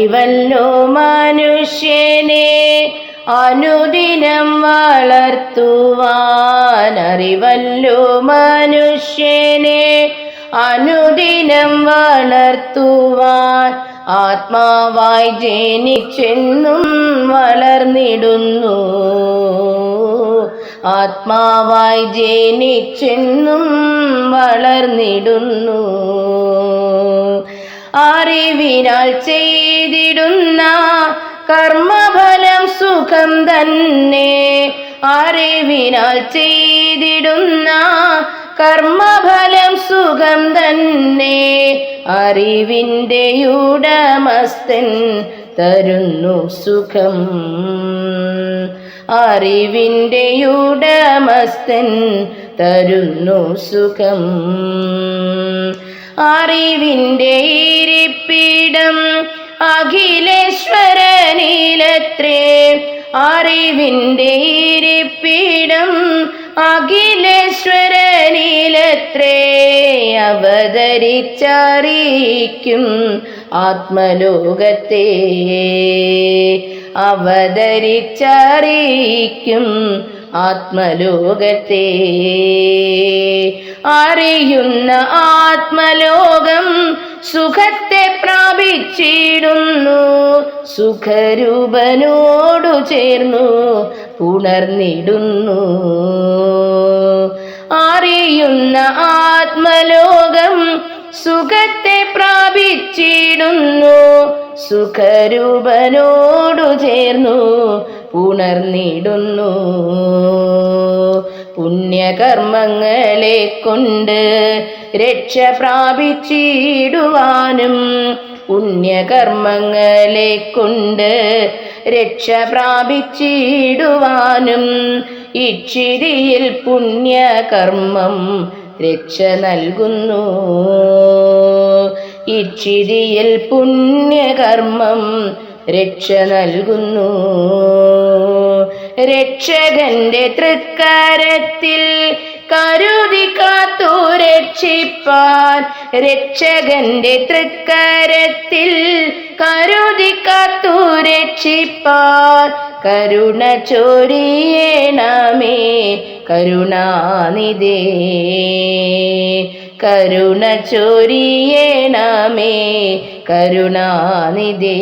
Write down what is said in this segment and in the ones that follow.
അറിവല്ലോ മനുഷ്യനെ അനുദിനം വളർത്തുവാൻ. അറിവല്ലോ മനുഷ്യനെ അനുദിനം വളർത്തുവാൻ. ആത്മാവായി ജനിച്ചെന്നും വളർന്നിടുന്നു. ആത്മാവായി ജനിച്ചെന്നും വളർന്നിടുന്നു. അറിവിനാൽ ചെയ്തിടുന്ന കർമ്മഫലം സുഖം തന്നെ. അറിവിനാൽ ചെയ്തിടുന്ന കർമ്മഫലം സുഖം തന്നെ. അറിവിൻ്റെ ഉടമസ്ഥൻ തരുന്നു സുഖം. അറിവിൻ്റെ ഉടമസ്ഥൻ തരുന്നു സുഖം. അറിവിൻ്റെ ഇരിപ്പിടം അഖിലേശ്വരനിലത്രേ. അറിവിൻ്റെ ഇരിപ്പിടം അഖിലേശ്വരനിലത്രേ. അവതരിച്ചറിയിക്കും ആത്മലോകത്തെ. അവതരിച്ചറിയിക്കും ആത്മലോകത്തെ. അറിയുന്ന ആത്മലോകം സുഖത്തെ പ്രാപിച്ചിടുന്നു. സുഖരൂപനോടു ചേർന്നു പുണർന്നിടുന്നു. അറിയുന്ന ആത്മലോകം സുഖത്തെ പ്രാപിച്ചിടുന്നു. സുഖരൂപനോടു ചേർന്നു പുണർന്നിടുന്നു. പുണ്യകർമ്മങ്ങളെ കൊണ്ട് രക്ഷ പ്രാപിച്ചിടുവാനും. പുണ്യകർമ്മങ്ങളെ കൊണ്ട് രക്ഷ പ്രാപിച്ചിടുവാനും. ഇക്ഷിതിയിൽ പുണ്യകർമ്മം രക്ഷ നൽകുന്നു. ഇക്ഷിതിയിൽ പുണ്യകർമ്മം രക്ഷ നൽകുന്നു. രക്ഷകന്റെ തൃക്കരത്തിൽ കരുതി കാത്തു രക്ഷിപ്പാൻ. രക്ഷകന്റെ തൃക്കരത്തിൽ കരുതി കാത്തു രക്ഷിപ്പാൻ. കരുണ ചൊരിയണമേ കരുണാനിധേ. കരുണ ചൊരിയണമേ കരുണാനിധേ.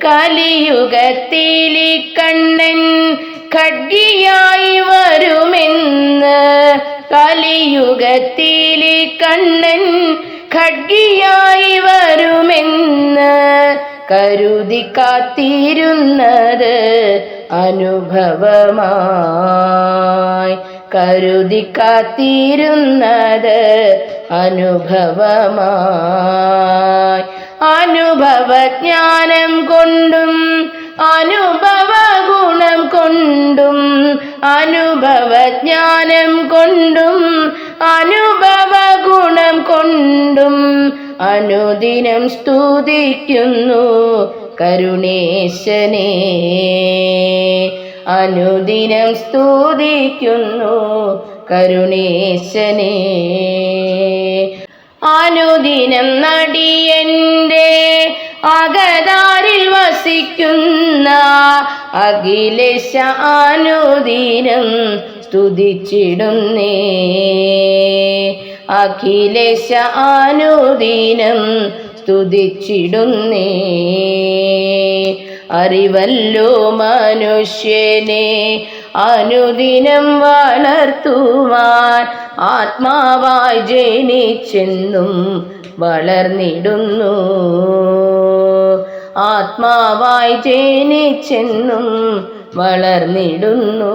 കലിയുഗത്തിലി കണ്ണൻ ഖഡ്ഗിയായി വരുമെന്ന്. കലിയുഗത്തിലി കണ്ണൻ ഖഡ്ഗിയായി വരുമെന്ന് കരുതി കാത്തിരുന്നത് അനുഭവമായി. കരുതി കാത്തിരുന്നത് അനുഭവമായി. അനുഭവജ്ഞാനം കൊണ്ടും അനുഭവ ഗുണം കൊണ്ടും. അനുഭവജ്ഞാനം കൊണ്ടും അനുഭവ ഗുണം കൊണ്ടും അനുദിനം സ്തുതിക്കുന്നു കരുണേശനെ. അനുദിനം സ്തുതിക്കുന്നു കരുണേശനെ. അനുദിനം നടിയന്റെ അകതാരിൽ വസിക്കുന്ന അഖിലേശ അനുദിനം സ്തുതിച്ചിടുന്നേ. അഖിലേശ അനുദിനം സ്തുതിച്ചിടുന്നേ. അറിവല്ലോ മനുഷ്യനെ അനുദിനം വളർത്തുവാൻ. ആത്മാവായി ജനിച്ചെന്നും വളർന്നിടുന്നു. ആത്മാവായി ജനിച്ചെന്നും വളർന്നിടുന്നു.